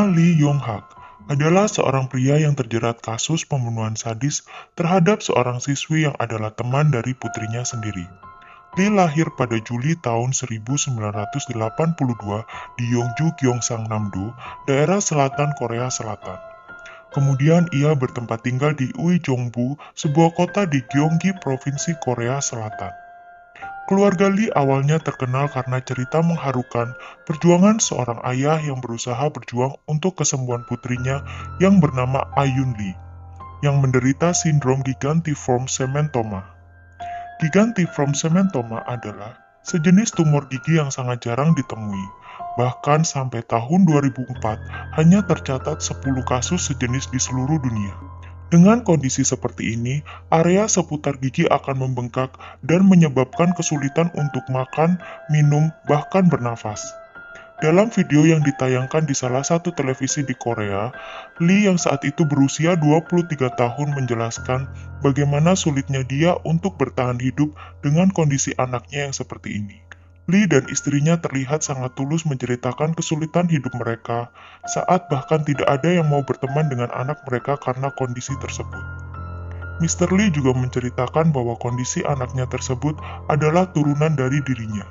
bernama Lee Yong-hak adalah seorang pria yang terjerat kasus pembunuhan sadis terhadap seorang siswi yang adalah teman dari putrinya sendiri. Lee lahir pada Juli tahun 1982 di Yongju, Gyeongsang-namdo, daerah selatan Korea Selatan. Kemudian ia bertempat tinggal di Uijeongbu, sebuah kota di Gyeonggi, Provinsi Korea Selatan. Keluarga Lee awalnya terkenal karena cerita mengharukan perjuangan seorang ayah yang berusaha berjuang untuk kesembuhan putrinya yang bernama Ayun Lee, yang menderita sindrom gigantiform cementoma. Gigantiform cementoma adalah sejenis tumor gigi yang sangat jarang ditemui. Bahkan sampai tahun 2004, hanya tercatat 10 kasus sejenis di seluruh dunia. Dengan kondisi seperti ini, area seputar gigi akan membengkak dan menyebabkan kesulitan untuk makan, minum, bahkan bernafas. Dalam video yang ditayangkan di salah satu televisi di Korea, Lee yang saat itu berusia 23 tahun menjelaskan bagaimana sulitnya dia untuk bertahan hidup dengan kondisi anaknya yang seperti ini. Lee dan istrinya terlihat sangat tulus menceritakan kesulitan hidup mereka saat bahkan tidak ada yang mau berteman dengan anak mereka karena kondisi tersebut. Mr. Lee juga menceritakan bahwa kondisi anaknya tersebut adalah turunan dari dirinya.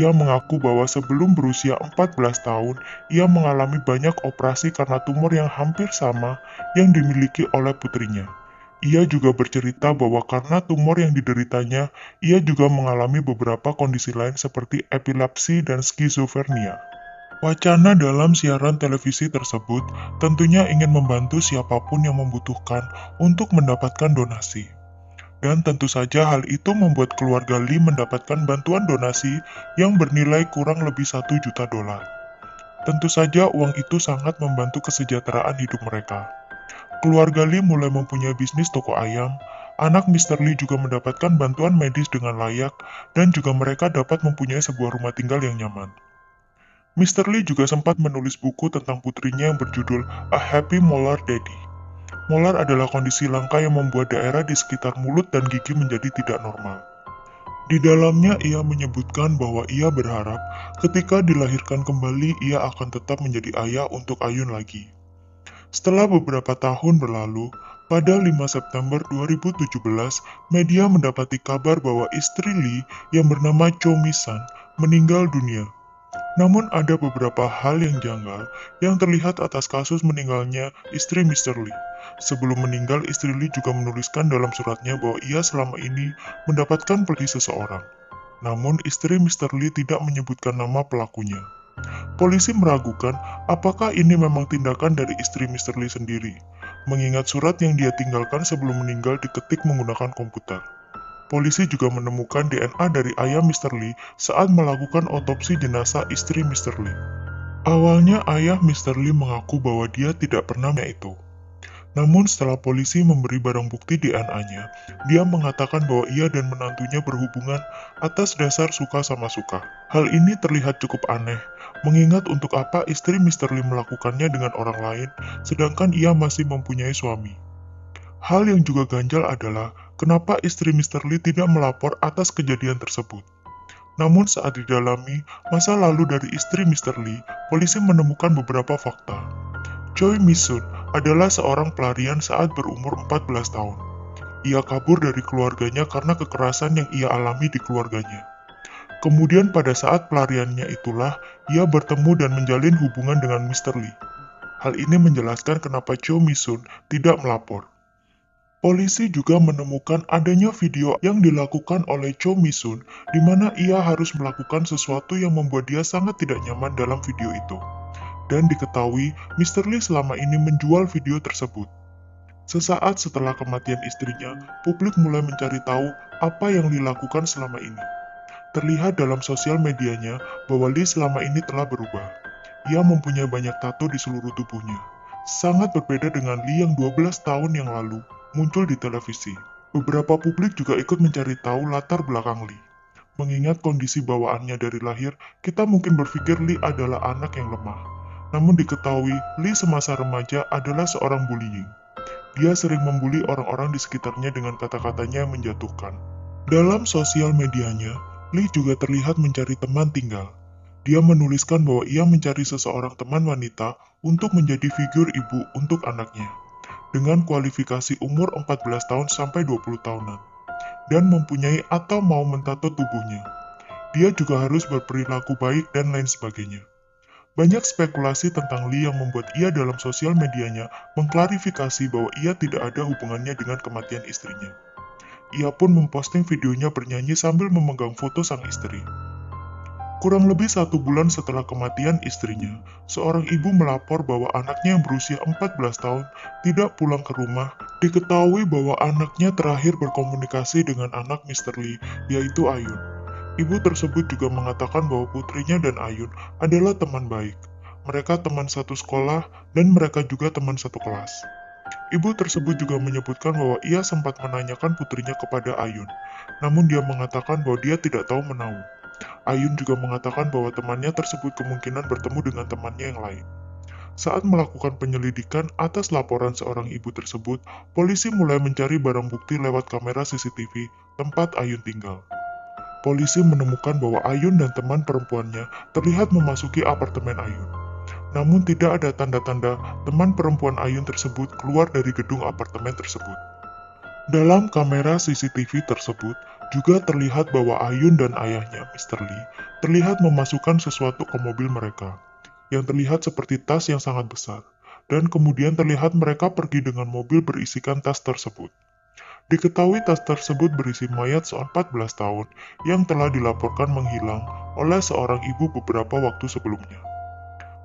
Ia mengaku bahwa sebelum berusia 14 tahun, ia mengalami banyak operasi karena tumor yang hampir sama yang dimiliki oleh putrinya. Ia juga bercerita bahwa karena tumor yang dideritanya, ia juga mengalami beberapa kondisi lain seperti epilepsi dan skizofrenia. Wacana dalam siaran televisi tersebut tentunya ingin membantu siapapun yang membutuhkan untuk mendapatkan donasi. Dan tentu saja hal itu membuat keluarga Lee mendapatkan bantuan donasi yang bernilai kurang lebih 1 juta dolar. Tentu saja uang itu sangat membantu kesejahteraan hidup mereka. Keluarga Lee mulai mempunyai bisnis toko ayam, anak Mr. Lee juga mendapatkan bantuan medis dengan layak, dan juga mereka dapat mempunyai sebuah rumah tinggal yang nyaman. Mr. Lee juga sempat menulis buku tentang putrinya yang berjudul A Happy Molar Daddy. Molar adalah kondisi langka yang membuat daerah di sekitar mulut dan gigi menjadi tidak normal. Di dalamnya ia menyebutkan bahwa ia berharap ketika dilahirkan kembali ia akan tetap menjadi ayah untuk Ayun lagi. Setelah beberapa tahun berlalu, pada 5 September 2017, media mendapati kabar bahwa istri Lee yang bernama Cho Mi-san meninggal dunia. Namun ada beberapa hal yang janggal yang terlihat atas kasus meninggalnya istri Mr. Lee. Sebelum meninggal, istri Lee juga menuliskan dalam suratnya bahwa ia selama ini mendapatkan peti seseorang. Namun istri Mr. Lee tidak menyebutkan nama pelakunya. Polisi meragukan apakah ini memang tindakan dari istri Mr. Lee sendiri, mengingat surat yang dia tinggalkan sebelum meninggal diketik menggunakan komputer. Polisi juga menemukan DNA dari ayah Mr. Lee saat melakukan otopsi jenazah istri Mr. Lee. Awalnya ayah Mr. Lee mengaku bahwa dia tidak pernah melakukan itu. Namun setelah polisi memberi barang bukti DNA-nya, dia mengatakan bahwa ia dan menantunya berhubungan atas dasar suka sama suka. Hal ini terlihat cukup aneh, mengingat untuk apa istri Mr. Lee melakukannya dengan orang lain, sedangkan ia masih mempunyai suami. Hal yang juga ganjal adalah, kenapa istri Mr. Lee tidak melapor atas kejadian tersebut. Namun saat didalami masa lalu dari istri Mr. Lee, polisi menemukan beberapa fakta. Choi Mi-sun adalah seorang pelarian saat berumur 14 tahun. Ia kabur dari keluarganya karena kekerasan yang ia alami di keluarganya. Kemudian pada saat pelariannya itulah, ia bertemu dan menjalin hubungan dengan Mr. Lee. Hal ini menjelaskan kenapa Cho Mi-sun tidak melapor. Polisi juga menemukan adanya video yang dilakukan oleh Cho Mi-sun di mana ia harus melakukan sesuatu yang membuat dia sangat tidak nyaman dalam video itu. Dan diketahui Mr. Lee selama ini menjual video tersebut. Sesaat setelah kematian istrinya, publik mulai mencari tahu apa yang dilakukan selama ini. Terlihat dalam sosial medianya bahwa Lee selama ini telah berubah. Ia mempunyai banyak tato di seluruh tubuhnya. Sangat berbeda dengan Lee yang 12 tahun yang lalu muncul di televisi. Beberapa publik juga ikut mencari tahu latar belakang Lee. Mengingat kondisi bawaannya dari lahir, kita mungkin berpikir Lee adalah anak yang lemah. Namun diketahui, Lee semasa remaja adalah seorang bullying. Dia sering membuli orang-orang di sekitarnya dengan kata-katanya yang menjatuhkan. Dalam sosial medianya, Lee juga terlihat mencari teman tinggal. Dia menuliskan bahwa ia mencari seseorang teman wanita untuk menjadi figur ibu untuk anaknya, dengan kualifikasi umur 14 tahun sampai 20 tahunan, dan mempunyai atau mau mentato tubuhnya. Dia juga harus berperilaku baik dan lain sebagainya. Banyak spekulasi tentang Lee yang membuat ia dalam sosial medianya mengklarifikasi bahwa ia tidak ada hubungannya dengan kematian istrinya. Ia pun memposting videonya bernyanyi sambil memegang foto sang istri. Kurang lebih 1 bulan setelah kematian istrinya, seorang ibu melapor bahwa anaknya yang berusia 14 tahun tidak pulang ke rumah. Diketahui bahwa anaknya terakhir berkomunikasi dengan anak Mr. Lee, yaitu Ayun. Ibu tersebut juga mengatakan bahwa putrinya dan Ayun adalah teman baik. Mereka teman satu sekolah dan mereka juga teman satu kelas. Ibu tersebut juga menyebutkan bahwa ia sempat menanyakan putrinya kepada Ayun, namun dia mengatakan bahwa dia tidak tahu menahu. Ayun juga mengatakan bahwa temannya tersebut kemungkinan bertemu dengan temannya yang lain. Saat melakukan penyelidikan atas laporan seorang ibu tersebut, polisi mulai mencari barang bukti lewat kamera CCTV tempat Ayun tinggal. Polisi menemukan bahwa Ayun dan teman perempuannya terlihat memasuki apartemen Ayun. Namun tidak ada tanda-tanda teman perempuan Ayun tersebut keluar dari gedung apartemen tersebut. Dalam kamera CCTV tersebut, juga terlihat bahwa Ayun dan ayahnya, Mr. Lee, terlihat memasukkan sesuatu ke mobil mereka, yang terlihat seperti tas yang sangat besar, dan kemudian terlihat mereka pergi dengan mobil berisikan tas tersebut. Diketahui tas tersebut berisi mayat seorang 14 tahun yang telah dilaporkan menghilang oleh seorang ibu beberapa waktu sebelumnya.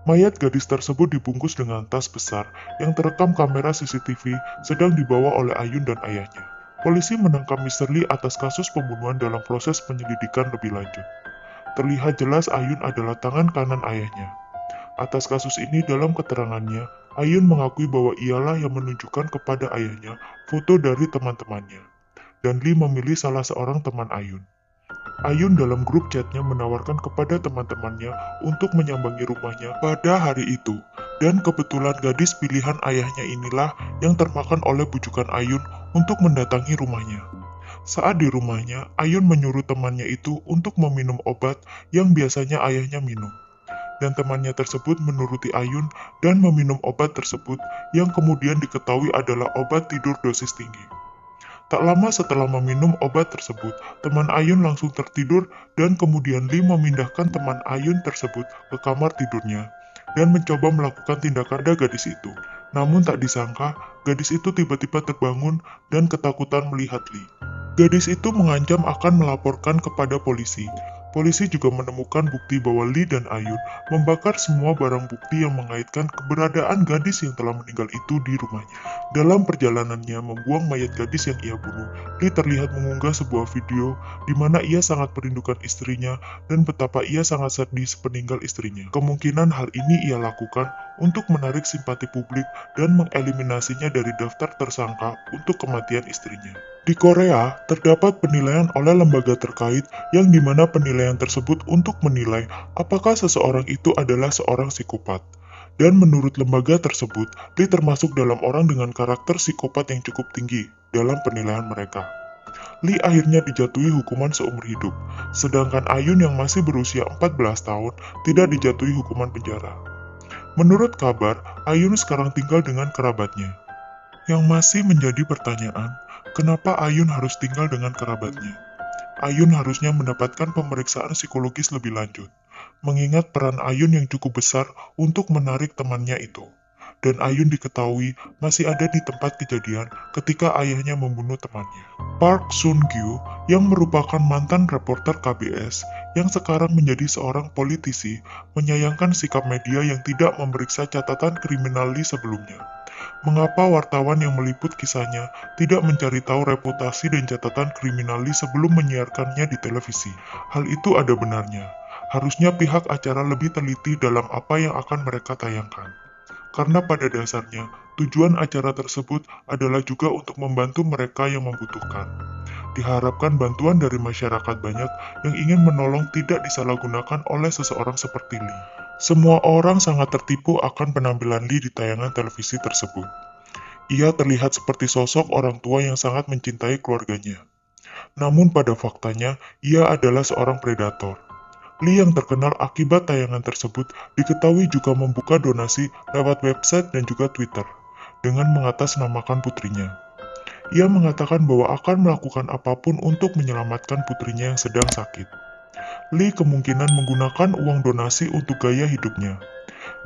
Mayat gadis tersebut dibungkus dengan tas besar yang terekam kamera CCTV sedang dibawa oleh Ayun dan ayahnya. Polisi menangkap Mr. Lee atas kasus pembunuhan dalam proses penyelidikan lebih lanjut. Terlihat jelas Ayun adalah tangan kanan ayahnya. Atas kasus ini dalam keterangannya, Ayun mengakui bahwa ialah yang menunjukkan kepada ayahnya foto dari teman-temannya. Dan Lee memilih salah seorang teman Ayun. Ayun dalam grup chatnya menawarkan kepada teman-temannya untuk menyambangi rumahnya pada hari itu. Dan kebetulan gadis pilihan ayahnya inilah yang termakan oleh bujukan Ayun untuk mendatangi rumahnya. Saat di rumahnya, Ayun menyuruh temannya itu untuk meminum obat yang biasanya ayahnya minum. Dan temannya tersebut menuruti Ayun dan meminum obat tersebut yang kemudian diketahui adalah obat tidur dosis tinggi. Tak lama setelah meminum obat tersebut, teman Ayun langsung tertidur dan kemudian Lee memindahkan teman Ayun tersebut ke kamar tidurnya dan mencoba melakukan tindakan pada gadis itu. Namun tak disangka, gadis itu tiba-tiba terbangun dan ketakutan melihat Lee. Gadis itu mengancam akan melaporkan kepada polisi. Polisi juga menemukan bukti bahwa Lee dan Ayun membakar semua barang bukti yang mengaitkan keberadaan gadis yang telah meninggal itu di rumahnya. Dalam perjalanannya membuang mayat gadis yang ia bunuh, Lee terlihat mengunggah sebuah video di mana ia sangat merindukan istrinya dan betapa ia sangat sedih sepeninggal istrinya. Kemungkinan hal ini ia lakukan untuk menarik simpati publik dan mengeliminasinya dari daftar tersangka untuk kematian istrinya. Di Korea, terdapat penilaian oleh lembaga terkait yang dimana penilaian tersebut untuk menilai apakah seseorang itu adalah seorang psikopat. Dan menurut lembaga tersebut, Lee termasuk dalam orang dengan karakter psikopat yang cukup tinggi dalam penilaian mereka. Lee akhirnya dijatuhi hukuman seumur hidup, sedangkan Ayun yang masih berusia 14 tahun tidak dijatuhi hukuman penjara. Menurut kabar, Ayun sekarang tinggal dengan kerabatnya. Yang masih menjadi pertanyaan, kenapa Ayun harus tinggal dengan kerabatnya? Ayun harusnya mendapatkan pemeriksaan psikologis lebih lanjut, mengingat peran Ayun yang cukup besar untuk menarik temannya itu. Dan Ayun diketahui masih ada di tempat kejadian ketika ayahnya membunuh temannya. Park Sun-gyu yang merupakan mantan reporter KBS yang sekarang menjadi seorang politisi menyayangkan sikap media yang tidak memeriksa catatan kriminal Lee sebelumnya. Mengapa wartawan yang meliput kisahnya tidak mencari tahu reputasi dan catatan kriminal Lee sebelum menyiarkannya di televisi? Hal itu ada benarnya. Harusnya pihak acara lebih teliti dalam apa yang akan mereka tayangkan. Karena pada dasarnya, tujuan acara tersebut adalah juga untuk membantu mereka yang membutuhkan. Diharapkan bantuan dari masyarakat banyak yang ingin menolong tidak disalahgunakan oleh seseorang seperti Lee. Semua orang sangat tertipu akan penampilan Lee di tayangan televisi tersebut. Ia terlihat seperti sosok orang tua yang sangat mencintai keluarganya. Namun pada faktanya, ia adalah seorang predator. Lee yang terkenal akibat tayangan tersebut diketahui juga membuka donasi lewat website dan juga Twitter dengan mengatasnamakan putrinya. Ia mengatakan bahwa akan melakukan apapun untuk menyelamatkan putrinya yang sedang sakit. Lee kemungkinan menggunakan uang donasi untuk gaya hidupnya.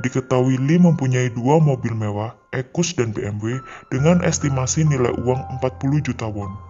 Diketahui Lee mempunyai 2 mobil mewah, Ecus dan BMW, dengan estimasi nilai uang 40 juta won.